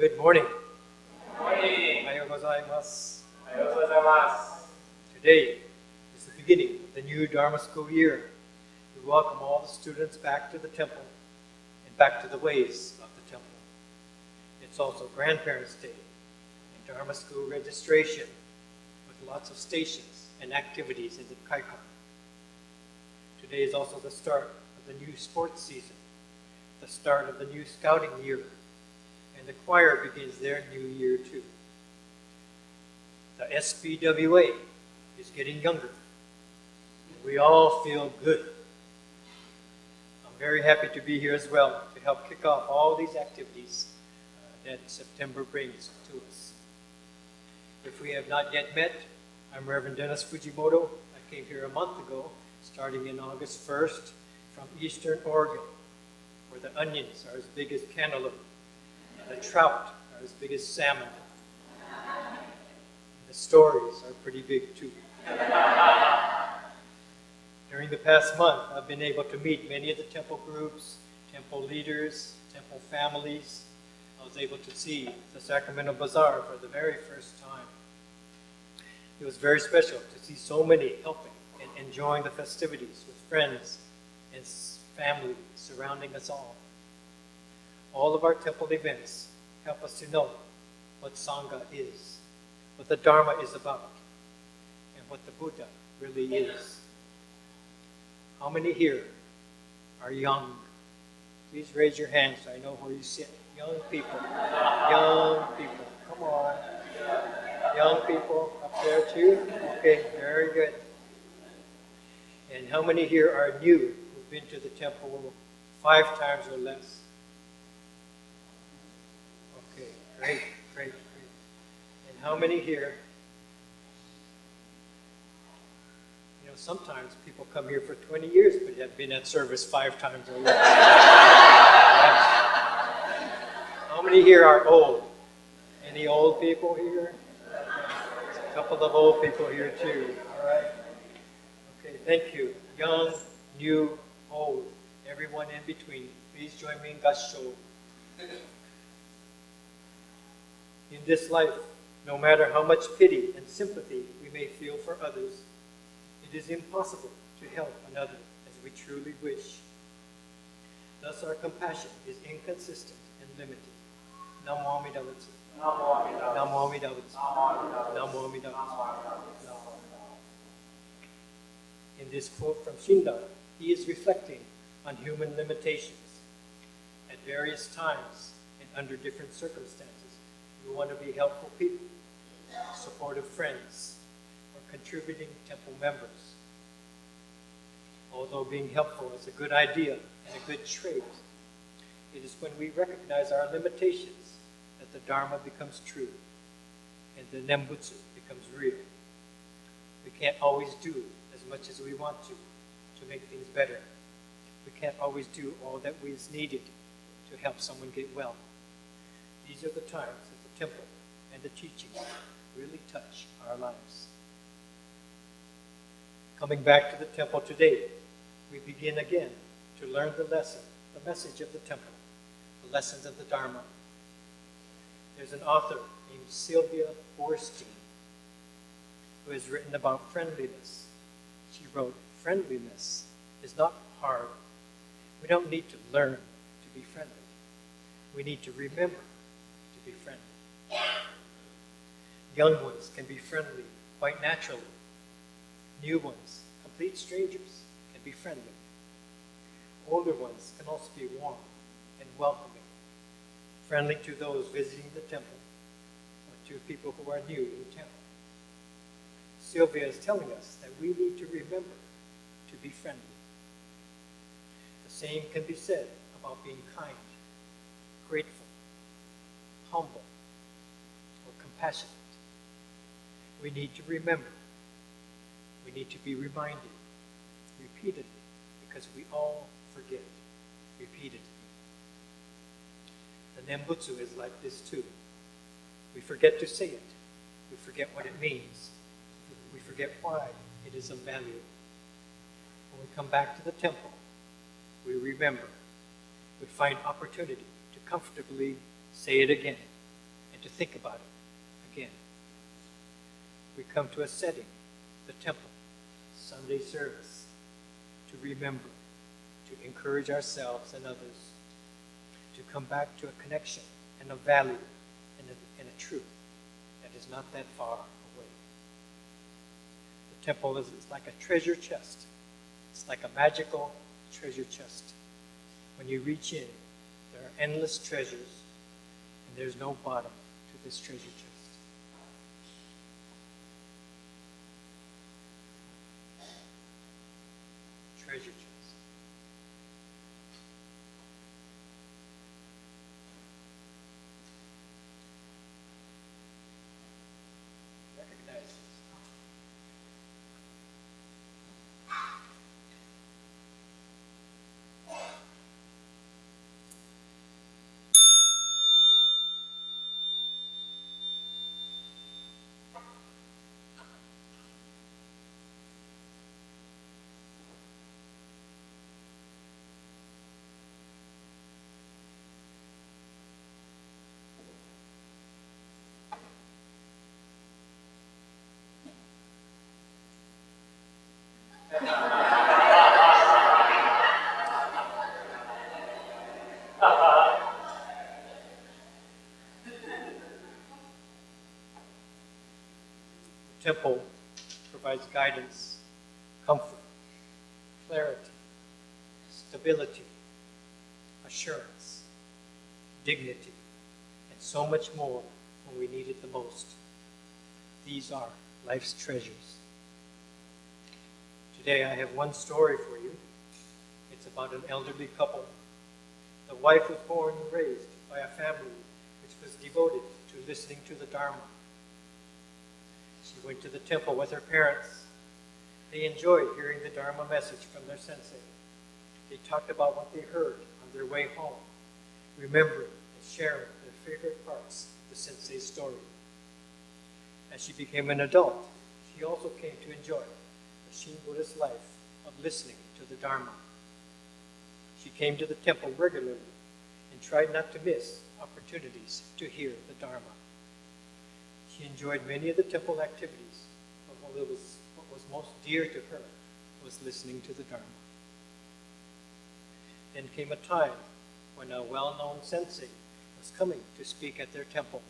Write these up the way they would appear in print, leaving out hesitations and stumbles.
Good morning. Good morning. Ohayou gozaimasu. おはようございます。 Today is the beginning of the new Dharma school year. We welcome all the students back to the temple and back to the ways of the temple. It's also Grandparents' Day and Dharma school registration with lots of stations and activities in the Kaikon. Today is also the start of the new sports season, the start of the new scouting year, and the choir begins their new year too. The SBWA is getting younger. We all feel good. I'm very happy to be here as well to help kick off all these activities that September brings to us. If we have not yet met, I'm Reverend Dennis Fujimoto. I came here a month ago, starting in August 1st, from Eastern Oregon, where the onions are as big as cantaloupe, and the trout are as big as salmon. The stories are pretty big too. During the past month, I've been able to meet many of the temple groups, temple leaders, temple families. I was able to see the Sacramento Bazaar for the very first time. It was very special to see so many helping and enjoying the festivities with friends and family surrounding us all. All of our temple events help us to know what Sangha is, what the Dharma is about, and what the Buddha really is. How many here are young? Please raise your hands so I know where you sit. Young people. Young people. Come on. Young people up there too? Okay, very good. And how many here are new, who've been to the temple 5 times or less? Okay, great, great, great. And how many here? You know, sometimes people come here for 20 years but have been at service 5 times or less. Yes. How many here are old? Any old people here? There's a couple of old people here too. All right. Okay, thank you. Young, new, old, everyone in between. Please join me in Gassho. In this life, no matter how much pity and sympathy we may feel for others, it is impossible to help another as we truly wish. Thus our compassion is inconsistent and limited. Namo Amida Butsu. Namo Amida Butsu. Namo Amida Butsu. In this quote from Shindan, he is reflecting on human limitations. At various times and under different circumstances, we want to be helpful people, supportive friends, or contributing temple members. Although being helpful is a good idea and a good trait, it is when we recognize our limitations that the Dharma becomes true and the Nembutsu becomes real. We can't always do as much as we want to make things better. We can't always do all that is needed to help someone get well. These are the times that the temple and the teachings really touch our lives. Coming back to the temple today, we begin again to learn the lesson, the message of the temple, the lessons of the Dharma. There's an author named Sylvia Boorstein who has written about friendliness. She wrote, "Friendliness is not hard. We don't need to learn to be friendly. We need to remember to be friendly." Young ones can be friendly quite naturally. New ones, complete strangers, can be friendly. Older ones can also be warm and welcoming, friendly to those visiting the temple or to people who are new in town. Sylvia is telling us that we need to remember to be friendly. The same can be said about being kind, grateful, humble, or compassionate. We need to remember. We need to be reminded repeatedly because we all forget repeatedly. The Nembutsu is like this too. We forget to say it. We forget what it means. We forget why it is of value. When we come back to the temple, we remember. We find opportunity to comfortably say it again and to think about it again. We come to a setting, the temple, Sunday service, to remember, to encourage ourselves and others, to come back to a connection and a value and a truth that is not that far away. The temple is like a treasure chest. It's like a magical treasure chest. When you reach in, there are endless treasures, and there's no bottom to this treasure chest. Treasure chest. Recognize this. The temple provides guidance, comfort, clarity, stability, assurance, dignity, and so much more when we need it the most. These are life's treasures. Today I have one story for you. It's about an elderly couple. The wife was born and raised by a family which was devoted to listening to the Dharma. She went to the temple with her parents. They enjoyed hearing the Dharma message from their sensei. They talked about what they heard on their way home, remembering and sharing their favorite parts of the sensei's story. As she became an adult, she also came to enjoy the Shin Buddhist life of listening to the Dharma. She came to the temple regularly and tried not to miss opportunities to hear the Dharma. She enjoyed many of the temple activities, but what was most dear to her was listening to the Dharma. Then came a time when a well-known sensei was coming to speak at their temple.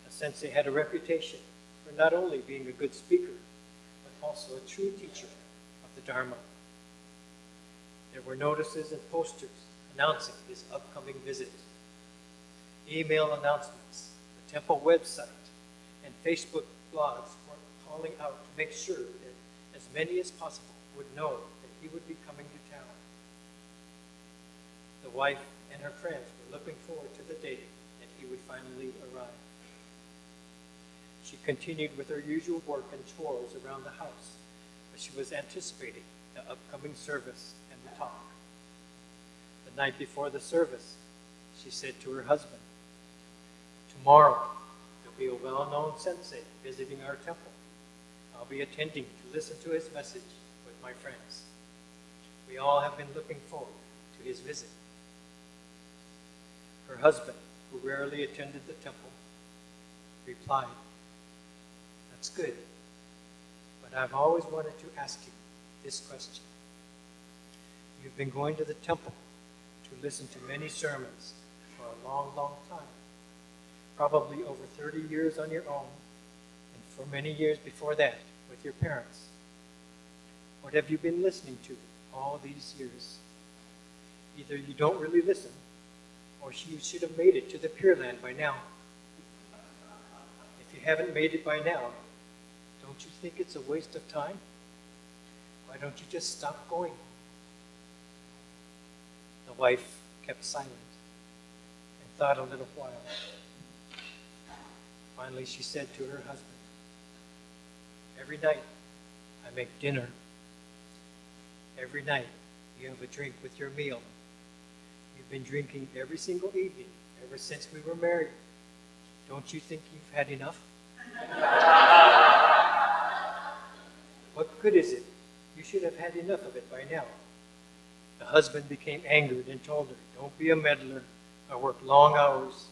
The sensei had a reputation for not only being a good speaker, but also a true teacher of the Dharma. There were notices and posters announcing his upcoming visit, email announcements, the temple website, and Facebook blogs were calling out to make sure that as many as possible would know that he would be coming to town. The wife and her friends were looking forward to the day that he would finally arrive. She continued with her usual work and chores around the house, but she was anticipating the upcoming service and the talk. The night before the service, she said to her husband, "Tomorrow, there'll be a well-known sensei visiting our temple. I'll be attending to listen to his message with my friends. We all have been looking forward to his visit." Her husband, who rarely attended the temple, replied, "That's good, but I've always wanted to ask you this question. You've been going to the temple to listen to many sermons for a long, long time, probably over 30 years on your own, and for many years before that with your parents. What have you been listening to all these years? Either you don't really listen, or you should have made it to the Pure Land by now. If you haven't made it by now, don't you think it's a waste of time? Why don't you just stop going?" The wife kept silent and thought a little while. Finally, she said to her husband, "Every night I make dinner. Every night you have a drink with your meal. You've been drinking every single evening ever since we were married. Don't you think you've had enough?" "What good is it? You should have had enough of it by now." The husband became angered and told her, "Don't be a meddler. I work long hours.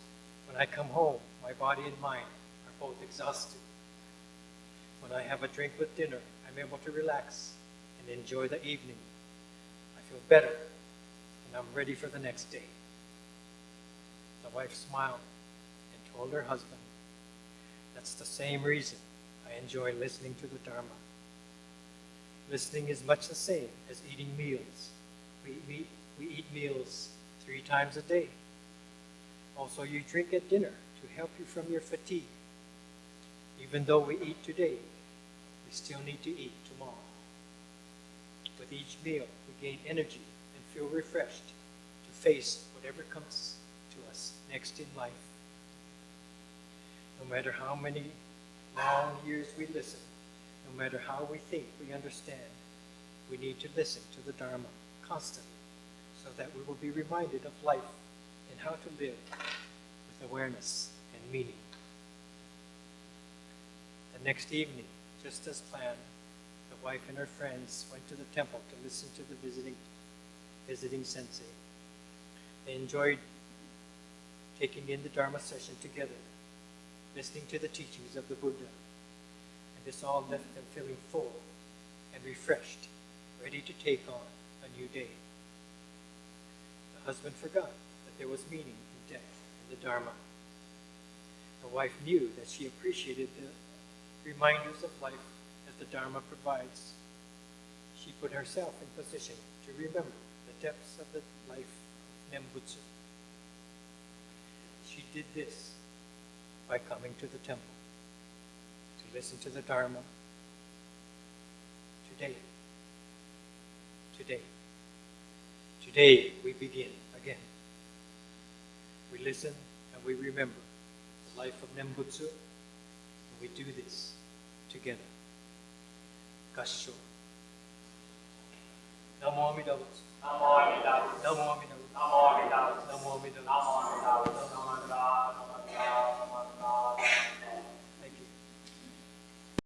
When I come home, my body and mind are both exhausted. When I have a drink with dinner, I'm able to relax and enjoy the evening. I feel better, and I'm ready for the next day. The wife smiled and told her husband, that's the same reason I enjoy listening to the Dharma. Listening is much the same as eating meals. We eat meals 3 times a day. Also, you drink at dinner to help you from your fatigue. Even though we eat today, we still need to eat tomorrow. With each meal, we gain energy and feel refreshed to face whatever comes to us next in life. No matter how many long years we listen, no matter how we think we understand, we need to listen to the Dharma constantly so that we will be reminded of life and how to live with awareness and meaning. The next evening, just as planned, the wife and her friends went to the temple to listen to the visiting sensei. They enjoyed taking in the Dharma session together, listening to the teachings of the Buddha, and this all left them feeling full and refreshed, ready to take on a new day. The husband forgot that there was meaning and depth in the Dharma. The wife knew that she appreciated the reminders of life that the Dharma provides. She put herself in position to remember the depths of the life of Nembutsu. She did this by coming to the temple to listen to the Dharma Today we begin again. We listen and we remember the life of Nembutsu, and we do this together. Gassho. Namo Amida Butsu. Namo Amida Butsu. Namo Amida Butsu. Namo Amida Butsu.